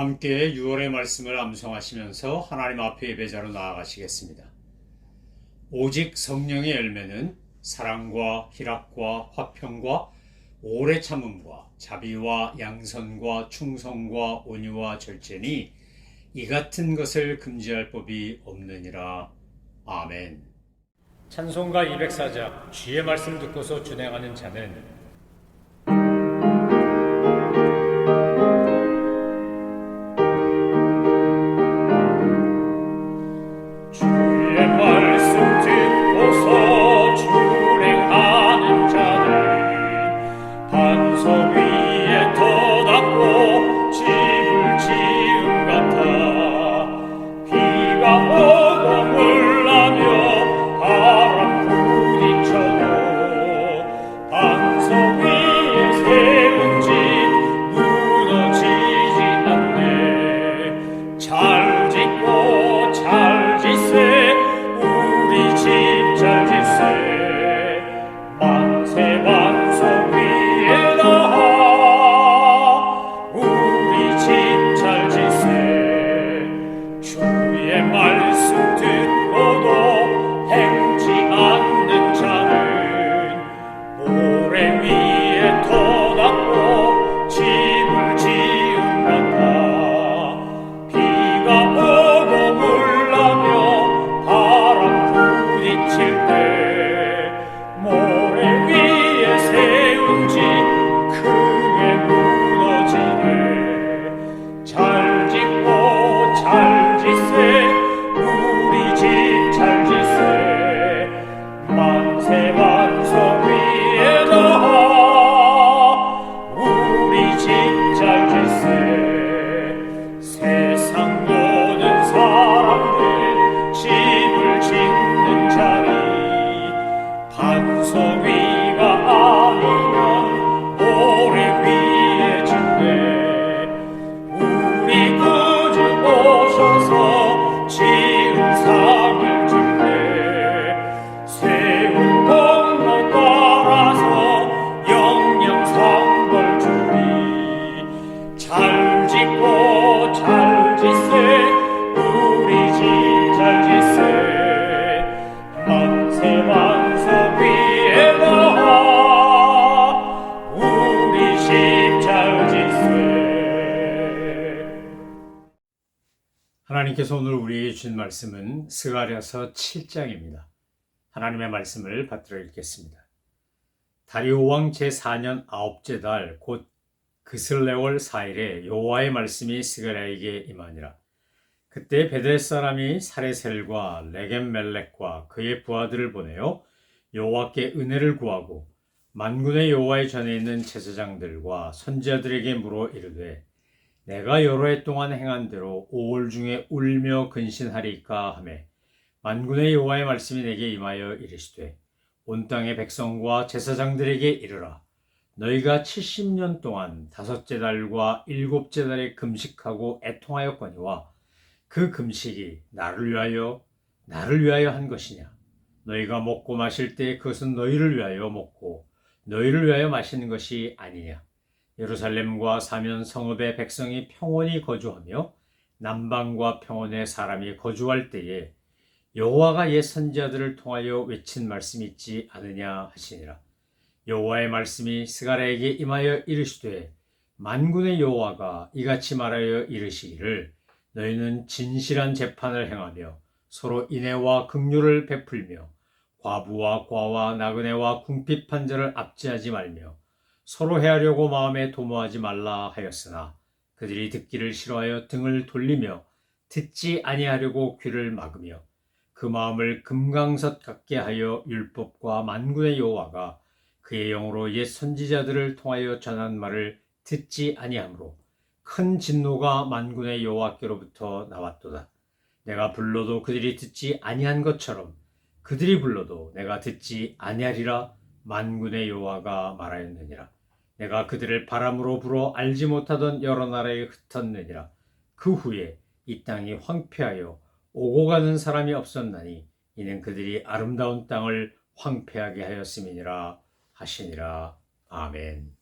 함께 6월의 말씀을 암송하시면서 하나님 앞에 예배자로 나아가시겠습니다. 오직 성령의 열매는 사랑과 희락과 화평과 오래 참음과 자비와 양선과 충성과 온유와 절제니 이 같은 것을 금지할 법이 없느니라. 아멘. 찬송가 204장 주의 말씀 듣고서 준행하는 자는 주의 말씀 듣고서 준행하는 자는 반석 위에 터닫고 집을 지은 같아. 비가 오고 물나며 바람 부딪혀도 반석 위에 세운 집 무너지지 않네. 잘 짓고 잘 짓세 우리 집 잘 짓세 만세 반석 위에다 우리 집 잘 짓세. 주의 말씀 듣고도 행치 않는 자는 모래 위에 터닫고 집을 지은 같아. 비가 오고 물나며 바람 부딪힐 때 모래 위에 세운 집 크게 무너지네. 잘 짓고 잘 짓세 우리 집 잘 짓세 만세 반석 위에다 우리 집 잘 짓세. 세상 모든 사람들 집을 짓는 자리 반석 위가 아니면 모래 위에 짓네. 우리 구주 오셔서 지은 상을 줄때 세운 공로 따라서 영영상벌 주리. 잘 짓고 잘 짓세 우리 집 잘 짓세 만세 반석 위에다 우리 집 잘 짓세. 하나님께서 오늘 우리에게 주신 말씀은 스가랴서 7장입니다. 하나님의 말씀을 받들어 읽겠습니다. 다리오 왕 제4년 9째 달 곧 그슬레월 4일에 여호와의 말씀이 스가랴에게 임하니라. 그때 베델 사람이 사레셀과 레겜멜렉과 그의 부하들을 보내어 여호와께 은혜를 구하고 만군의 여호와의 전에 있는 제사장들과 선지자들에게 물어 이르되 내가 여러 해 동안 행한 대로 5월 중에 울며 근신하리까 하매 만군의 여호와의 말씀이 내게 임하여 이르시되 온 땅의 백성과 제사장들에게 이르라. 너희가 70년 동안 5째 달과 7째 달에 금식하고 애통하였거니와 그 금식이 나를 위하여 한 것이냐. 너희가 먹고 마실 때 그것은 너희를 위하여 먹고 너희를 위하여 마시는 것이 아니냐. 예루살렘과 사면 성읍의 백성이 평온히 거주하며 남방과 평원에 사람이 거주할 때에 여호와가 옛 선지자들을 통하여 외친 말씀이 있지 않으냐 하시니라. 여호와의 말씀이 스가랴에게 임하여 이르시되 만군의 여호와가 이같이 말하여 이르시기를 너희는 진실한 재판을 행하며 서로 인애와 긍휼을 베풀며 과부와 과와 나그네와 궁핍한 자를 압제하지 말며 서로 해하려고 마음에 도모하지 말라 하였으나 그들이 듣기를 싫어하여 등을 돌리며 듣지 아니하려고 귀를 막으며 그 마음을 금강석 같게 하여 율법과 만군의 여호와가 그의 영으로 옛 선지자들을 통하여 전한 말을 듣지 아니하므로 큰 진노가 만군의 여호와께로부터 나왔도다. 내가 불러도 그들이 듣지 아니한 것처럼 그들이 불러도 내가 듣지 아니하리라. 만군의 여호와가 말하였느니라. 내가 그들을 바람으로 불어 알지 못하던 여러 나라에 흩었느니라. 그 후에 이 땅이 황폐하여 오고 가는 사람이 없었나니 이는 그들이 아름다운 땅을 황폐하게 하였음이니라 하시니라. 아멘.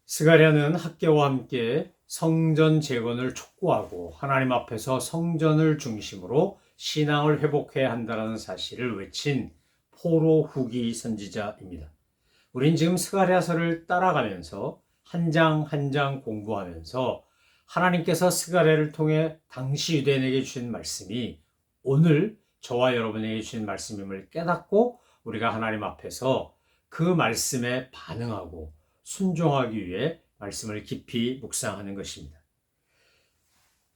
스가랴는 학개와 함께 성전 재건을 촉구하고 하나님 앞에서 성전을 중심으로 신앙을 회복해야 한다는 사실을 외친 포로 후기 선지자입니다. 우린 지금 스가랴서를 따라가면서 한 장 한 장 공부하면서 하나님께서 스가랴를 통해 당시 유대인에게 주신 말씀이 오늘 저와 여러분에게 주신 말씀임을 깨닫고 우리가 하나님 앞에서 그 말씀에 반응하고 순종하기 위해 말씀을 깊이 묵상하는 것입니다.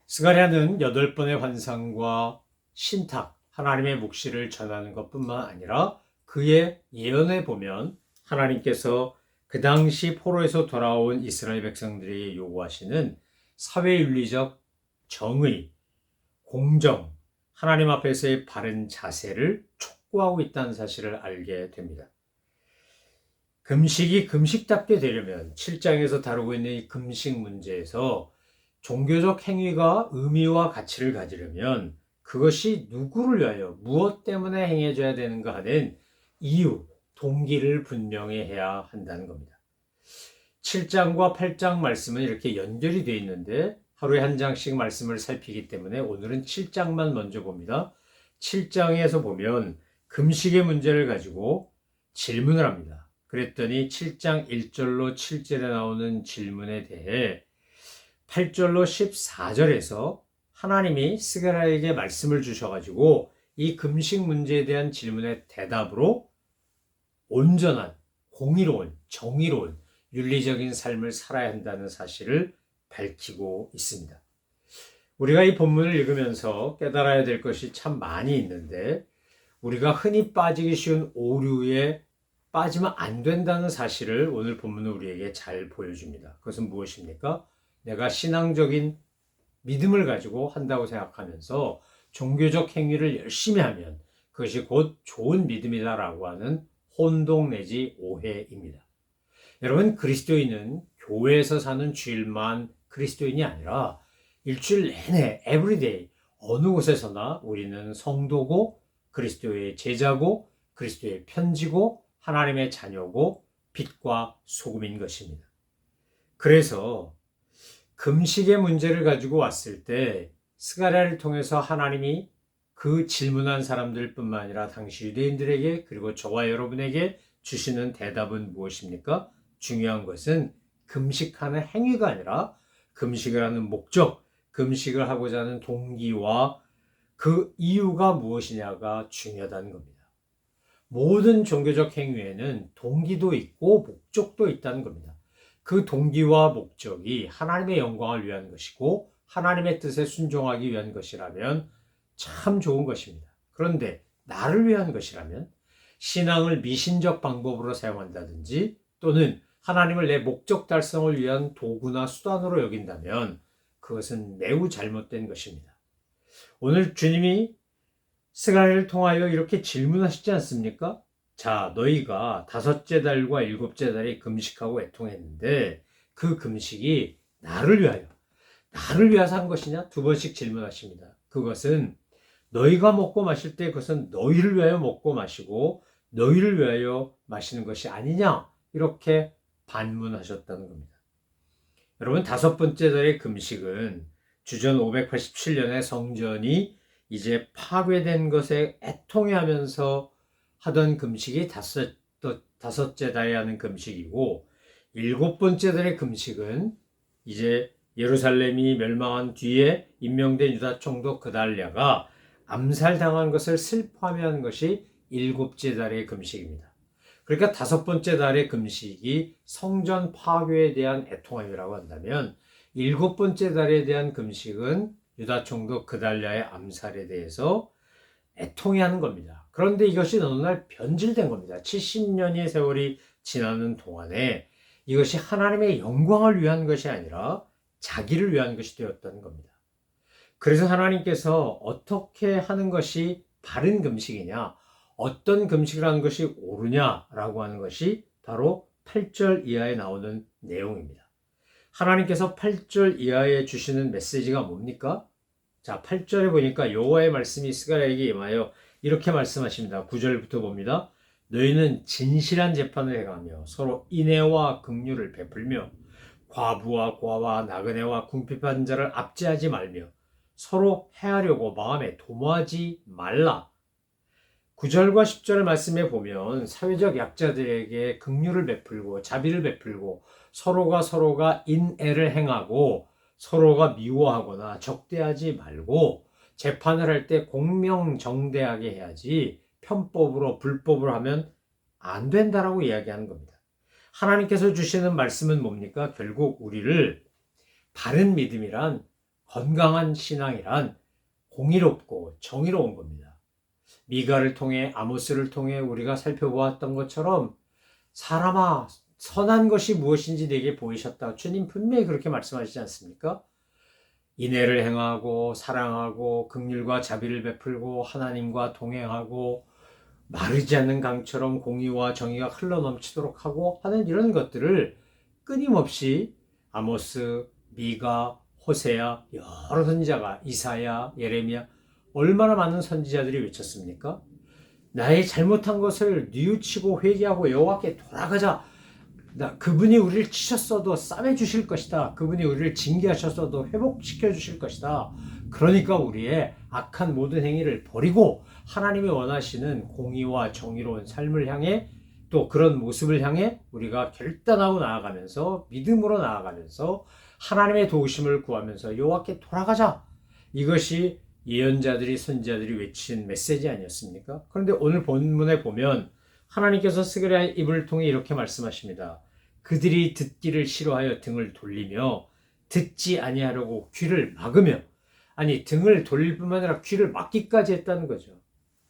스가랴는 8번의 환상과 신탁, 하나님의 묵시를 전하는 것뿐만 아니라 그의 예언에 보면 하나님께서 그 당시 포로에서 돌아온 이스라엘 백성들에게 요구하시는 사회윤리적 정의, 공정, 하나님 앞에서의 바른 자세를 촉구하고 있다는 사실을 알게 됩니다. 금식이 금식답게 되려면 7장에서 다루고 있는 이 금식 문제에서 종교적 행위가 의미와 가치를 가지려면 그것이 누구를 위하여 무엇 때문에 행해져야 되는가 하는 이유, 동기를 분명히 해야 한다는 겁니다. 7장과 8장 말씀은 이렇게 연결이 되어 있는데 하루에 한 장씩 말씀을 살피기 때문에 오늘은 7장만 먼저 봅니다. 7장에서 보면 금식의 문제를 가지고 질문을 합니다. 그랬더니 7장 1절로 7절에 나오는 질문에 대해 8절로 14절에서 하나님이 스가랴에게 말씀을 주셔가지고 이 금식 문제에 대한 질문의 대답으로 온전한, 공의로운, 정의로운, 윤리적인 삶을 살아야 한다는 사실을 밝히고 있습니다. 우리가 이 본문을 읽으면서 깨달아야 될 것이 참 많이 있는데 우리가 흔히 빠지기 쉬운 오류에 빠지면 안 된다는 사실을 오늘 본문은 우리에게 잘 보여줍니다. 그것은 무엇입니까? 내가 신앙적인 믿음을 가지고 한다고 생각하면서 종교적 행위를 열심히 하면 그것이 곧 좋은 믿음이다라고 하는 혼동 내지 오해입니다. 여러분, 그리스도인은 교회에서 사는 주일만 그리스도인이 아니라 일주일 내내 에브리데이 어느 곳에서나 우리는 성도고 그리스도의 제자고 그리스도의 편지고 하나님의 자녀고 빛과 소금인 것입니다. 그래서 금식의 문제를 가지고 왔을 때 스가랴를 통해서 하나님이 그 질문한 사람들뿐만 아니라 당시 유대인들에게 그리고 저와 여러분에게 주시는 대답은 무엇입니까? 중요한 것은 금식하는 행위가 아니라 금식을 하는 목적, 금식을 하고자 하는 동기와 그 이유가 무엇이냐가 중요하다는 겁니다. 모든 종교적 행위에는 동기도 있고 목적도 있다는 겁니다. 그 동기와 목적이 하나님의 영광을 위한 것이고 하나님의 뜻에 순종하기 위한 것이라면 참 좋은 것입니다. 그런데 나를 위한 것이라면 신앙을 미신적 방법으로 사용한다든지 또는 하나님을 내 목적 달성을 위한 도구나 수단으로 여긴다면 그것은 매우 잘못된 것입니다. 오늘 주님이 스가랴를 통하여 이렇게 질문하시지 않습니까? 자, 너희가 5째 달과 7째 달에 금식하고 애통했는데 그 금식이 나를 위해서 한 것이냐? 2번씩 질문하십니다. 그것은 너희가 먹고 마실 때 그것은 너희를 위하여 먹고 마시고 너희를 위하여 마시는 것이 아니냐? 이렇게 반문하셨다는 겁니다. 여러분, 5번째 달의 금식은 주전 587년에 성전이 이제 파괴된 것에 애통해하면서 하던 금식이 5째 달에 하는 금식이고 7번째 달의 금식은 이제 예루살렘이 멸망한 뒤에 임명된 유다 총독 그달랴가 암살당한 것을 슬퍼하며 하는 것이 7째 달의 금식입니다. 그러니까 5번째 달의 금식이 성전 파괴에 대한 애통함이라고 한다면 7번째 달에 대한 금식은 유다 총독 그달랴의 암살에 대해서 애통해하는 겁니다. 그런데 이것이 어느 날 변질된 겁니다. 70년의 세월이 지나는 동안에 이것이 하나님의 영광을 위한 것이 아니라 자기를 위한 것이 되었다는 겁니다. 그래서 하나님께서 어떻게 하는 것이 바른 금식이냐, 어떤 금식을 하는 것이 옳으냐라고 하는 것이 바로 8절 이하에 나오는 내용입니다. 하나님께서 8절 이하에 주시는 메시지가 뭡니까? 자, 8절에 보니까 여호와의 말씀이 스가랴에게 임하여 이렇게 말씀하십니다. 9절부터 봅니다. 너희는 진실한 재판을 해가며 서로 인애와 긍휼을 베풀며 과부와 고아와 나그네와 궁핍한 자를 압제하지 말며 서로 해하려고 마음에 도모하지 말라. 9절과 10절 말씀에 보면 사회적 약자들에게 긍휼을 베풀고 자비를 베풀고 서로가 인애를 행하고 서로가 미워하거나 적대하지 말고 재판을 할 때 공명정대하게 해야지 편법으로 불법으로 하면 안 된다라고 이야기하는 겁니다. 하나님께서 주시는 말씀은 뭡니까? 결국 우리를 바른 믿음이란 건강한 신앙이란 공의롭고 정의로운 겁니다. 미가를 통해 아모스를 통해 우리가 살펴보았던 것처럼 사람아 선한 것이 무엇인지 내게 보이셨다. 주님 분명히 그렇게 말씀하시지 않습니까? 인애를 행하고 사랑하고 긍휼과 자비를 베풀고 하나님과 동행하고 마르지 않는 강처럼 공의와 정의가 흘러넘치도록 하고 하는 이런 것들을 끊임없이 아모스, 미가, 호세야, 여러 선지자가 이사야, 예레미야 얼마나 많은 선지자들이 외쳤습니까? 나의 잘못한 것을 뉘우치고 회개하고 여호와께 돌아가자. 그분이 우리를 치셨어도 싸매 주실 것이다. 그분이 우리를 징계하셨어도 회복시켜 주실 것이다. 그러니까 우리의 악한 모든 행위를 버리고 하나님이 원하시는 공의와 정의로운 삶을 향해 또 그런 모습을 향해 우리가 결단하고 나아가면서 믿음으로 나아가면서 하나님의 도우심을 구하면서 여호와께 돌아가자. 이것이 예언자들이 선지자들이 외친 메시지 아니었습니까? 그런데 오늘 본문에 보면 하나님께서 스가랴의 입을 통해 이렇게 말씀하십니다. 그들이 듣기를 싫어하여 등을 돌리며 듣지 아니하려고 귀를 막으며 아니 등을 돌릴 뿐만 아니라 귀를 막기까지 했다는 거죠.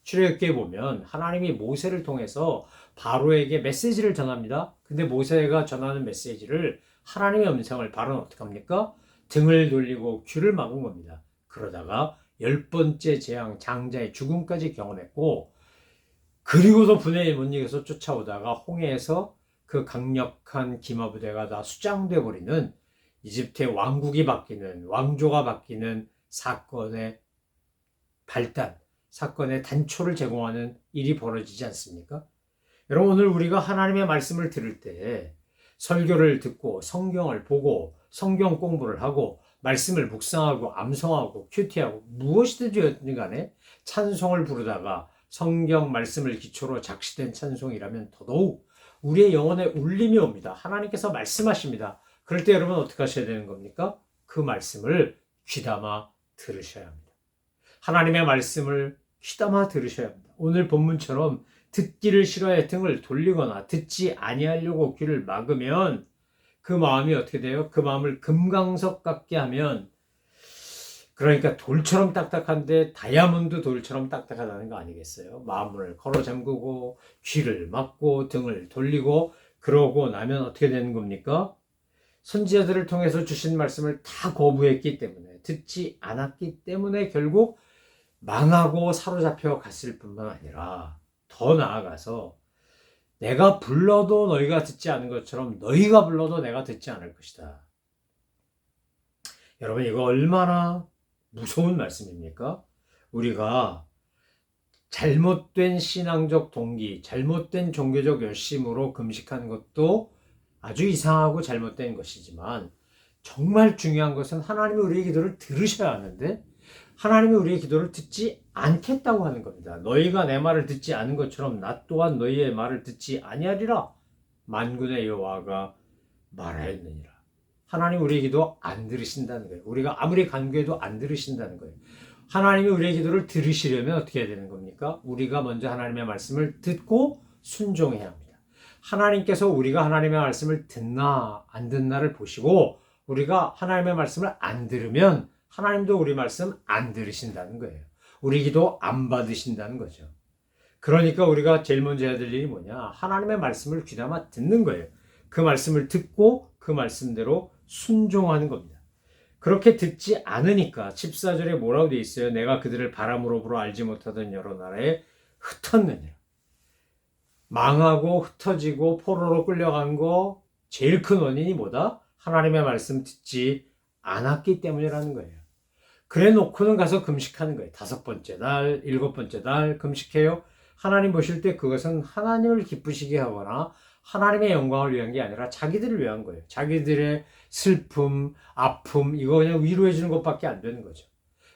출애굽기에 보면 하나님이 모세를 통해서 바로에게 메시지를 전합니다. 근데 모세가 전하는 메시지를 하나님의 음성을 바로는 어떻게 합니까? 등을 돌리고 귀를 막은 겁니다. 그러다가 10번째 재앙 장자의 죽음까지 경험했고 그리고도 분해에 못 이겨서 쫓아오다가 홍해에서 그 강력한 기마부대가 다 수장돼 버리는 이집트의 왕국이 바뀌는 왕조가 바뀌는 사건의 발단, 사건의 단초를 제공하는 일이 벌어지지 않습니까? 여러분 오늘 우리가 하나님의 말씀을 들을 때 설교를 듣고 성경을 보고 성경 공부를 하고 말씀을 묵상하고 암송하고 큐티하고 무엇이든지 간에 찬송을 부르다가 성경 말씀을 기초로 작시된 찬송이라면 더더욱 우리의 영혼에 울림이 옵니다. 하나님께서 말씀하십니다. 그럴 때 여러분 어떻게 하셔야 되는 겁니까? 그 말씀을 귀담아 들으셔야 합니다. 하나님의 말씀을 귀담아 들으셔야 합니다. 오늘 본문처럼 듣기를 싫어해 등을 돌리거나 듣지 아니하려고 귀를 막으면 그 마음이 어떻게 돼요? 그 마음을 금강석 같게 하면 그러니까 돌처럼 딱딱한데 다이아몬드 돌처럼 딱딱하다는 거 아니겠어요? 마음을 걸어 잠그고 귀를 막고 등을 돌리고 그러고 나면 어떻게 되는 겁니까? 선지자들을 통해서 주신 말씀을 다 거부했기 때문에 듣지 않았기 때문에 결국 망하고 사로잡혀 갔을 뿐만 아니라 더 나아가서 내가 불러도 너희가 듣지 않은 것처럼 너희가 불러도 내가 듣지 않을 것이다. 여러분 이거 얼마나 무서운 말씀입니까? 우리가 잘못된 신앙적 동기, 잘못된 종교적 열심으로 금식한 것도 아주 이상하고 잘못된 것이지만 정말 중요한 것은 하나님이 우리의 기도를 들으셔야 하는데 하나님이 우리의 기도를 듣지 않겠다고 하는 겁니다. 너희가 내 말을 듣지 않은 것처럼 나 또한 너희의 말을 듣지 아니하리라. 만군의 여호와가 말하였느니라. 하나님 우리의 기도 안 들으신다는 거예요. 우리가 아무리 간구해도 안 들으신다는 거예요. 하나님이 우리의 기도를 들으시려면 어떻게 해야 되는 겁니까? 우리가 먼저 하나님의 말씀을 듣고 순종해야 합니다. 하나님께서 우리가 하나님의 말씀을 듣나 안 듣나를 보시고 우리가 하나님의 말씀을 안 들으면 하나님도 우리 말씀 안 들으신다는 거예요. 우리 기도 안 받으신다는 거죠. 그러니까 우리가 제일 먼저 해야 될 일이 뭐냐? 하나님의 말씀을 귀담아 듣는 거예요. 그 말씀을 듣고 그 말씀대로 순종하는 겁니다. 그렇게 듣지 않으니까 14절에 뭐라고 되어 있어요? 내가 그들을 바람으로 불어 알지 못하던 여러 나라에 흩었느니라. 망하고 흩어지고 포로로 끌려간 거 제일 큰 원인이 뭐다? 하나님의 말씀 듣지 않았기 때문이라는 거예요. 그래 놓고는 가서 금식하는 거예요. 5번째 날, 7번째 날 금식해요. 하나님 보실 때 그것은 하나님을 기쁘시게 하거나 하나님의 영광을 위한 게 아니라 자기들을 위한 거예요. 자기들의 슬픔, 아픔, 이거 그냥 위로해 주는 것밖에 안 되는 거죠.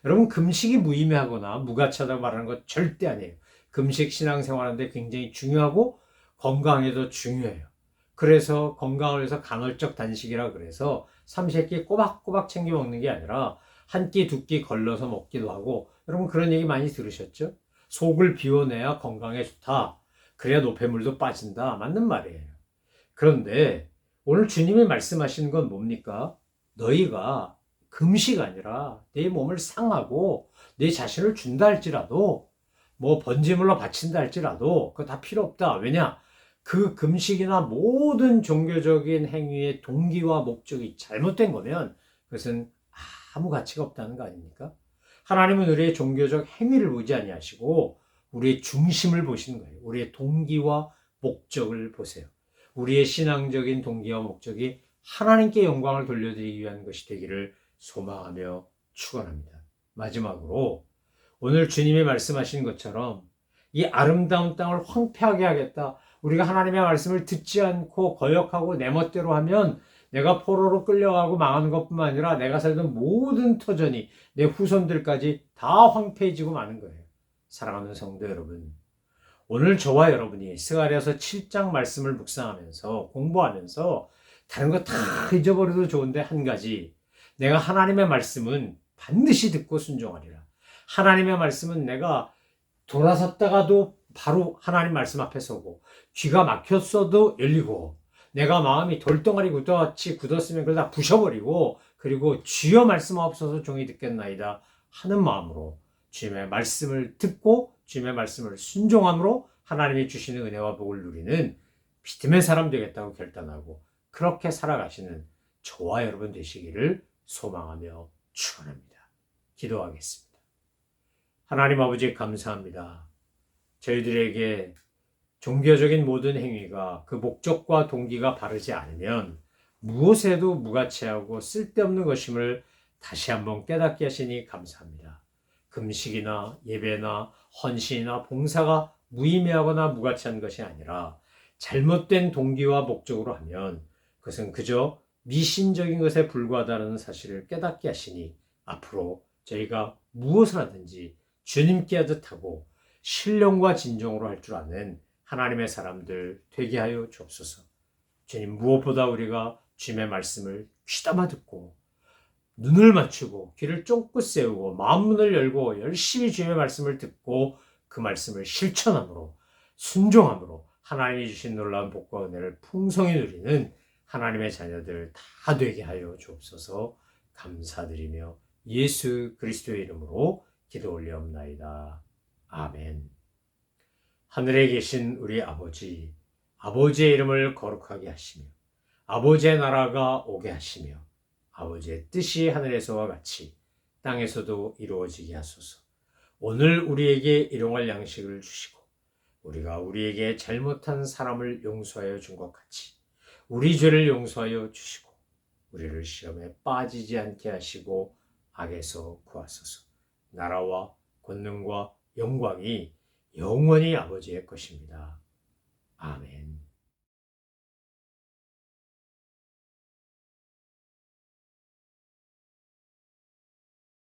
여러분, 금식이 무의미하거나 무가치하다고 말하는 것 절대 아니에요. 금식 신앙생활하는데 굉장히 중요하고 건강에도 중요해요. 그래서 건강을 위해서 간헐적 단식이라 그래서 삼시세끼 꼬박꼬박 챙겨 먹는 게 아니라 한 끼, 두 끼 걸러서 먹기도 하고, 여러분 그런 얘기 많이 들으셨죠? 속을 비워내야 건강에 좋다. 그래야 노폐물도 빠진다. 맞는 말이에요. 그런데 오늘 주님이 말씀하시는 건 뭡니까? 너희가 금식 아니라 내 몸을 상하고 내 자신을 준다 할지라도 뭐 번제물로 바친다 할지라도 그거 다 필요 없다. 왜냐? 그 금식이나 모든 종교적인 행위의 동기와 목적이 잘못된 거면 그것은 아무 가치가 없다는 거 아닙니까? 하나님은 우리의 종교적 행위를 보지 아니하시고 우리의 중심을 보시는 거예요. 우리의 동기와 목적을 보세요. 우리의 신앙적인 동기와 목적이 하나님께 영광을 돌려드리기 위한 것이 되기를 소망하며 축원합니다. 마지막으로 오늘 주님이 말씀하신 것처럼 이 아름다운 땅을 황폐하게 하겠다. 우리가 하나님의 말씀을 듣지 않고 거역하고 내 멋대로 하면 내가 포로로 끌려가고 망하는 것뿐만 아니라 내가 살던 모든 터전이 내 후손들까지 다 황폐해지고 마는 거예요. 사랑하는 성도 여러분, 오늘 저와 여러분이 스가랴서 7장 말씀을 묵상하면서 공부하면서 다른 거 다 잊어버려도 좋은데 한 가지, 내가 하나님의 말씀은 반드시 듣고 순종하리라. 하나님의 말씀은 내가 돌아섰다가도 바로 하나님 말씀 앞에 서고 귀가 막혔어도 열리고 내가 마음이 돌덩어리 굳어같이 굳었으면 그걸 다 부셔버리고 그리고 주여 말씀하옵소서 종이 듣겠나이다 하는 마음으로 주님의 말씀을 듣고 주님의 말씀을 순종함으로 하나님이 주시는 은혜와 복을 누리는 믿음의 사람 되겠다고 결단하고 그렇게 살아가시는 저와 여러분 되시기를 소망하며 축원합니다. 기도하겠습니다. 하나님 아버지 감사합니다. 저희들에게 종교적인 모든 행위가 그 목적과 동기가 바르지 않으면 무엇에도 무가치하고 쓸데없는 것임을 다시 한번 깨닫게 하시니 감사합니다. 금식이나 예배나 헌신이나 봉사가 무의미하거나 무가치한 것이 아니라 잘못된 동기와 목적으로 하면 그것은 그저 미신적인 것에 불과하다는 사실을 깨닫게 하시니 앞으로 저희가 무엇을 하든지 주님께 하듯 하고 신령과 진정으로 할 줄 아는 하나님의 사람들 되게 하여 주옵소서. 주님, 무엇보다 우리가 주님의 말씀을 귀담아 듣고 눈을 맞추고 귀를 쫑긋 세우고 마음문을 열고 열심히 주님의 말씀을 듣고 그 말씀을 실천함으로 순종함으로 하나님이 주신 놀라운 복과 은혜를 풍성히 누리는 하나님의 자녀들 다 되게 하여 주옵소서. 감사드리며 예수 그리스도의 이름으로 기도 올리옵나이다. 아멘. 하늘에 계신 우리 아버지, 아버지의 이름을 거룩하게 하시며 아버지의 나라가 오게 하시며 아버지의 뜻이 하늘에서와 같이 땅에서도 이루어지게 하소서. 오늘 우리에게 일용할 양식을 주시고 우리가 우리에게 잘못한 사람을 용서하여 준 것 같이 우리 죄를 용서하여 주시고 우리를 시험에 빠지지 않게 하시고 악에서 구하소서. 나라와 권능과 영광이 영원히 아버지의 것입니다.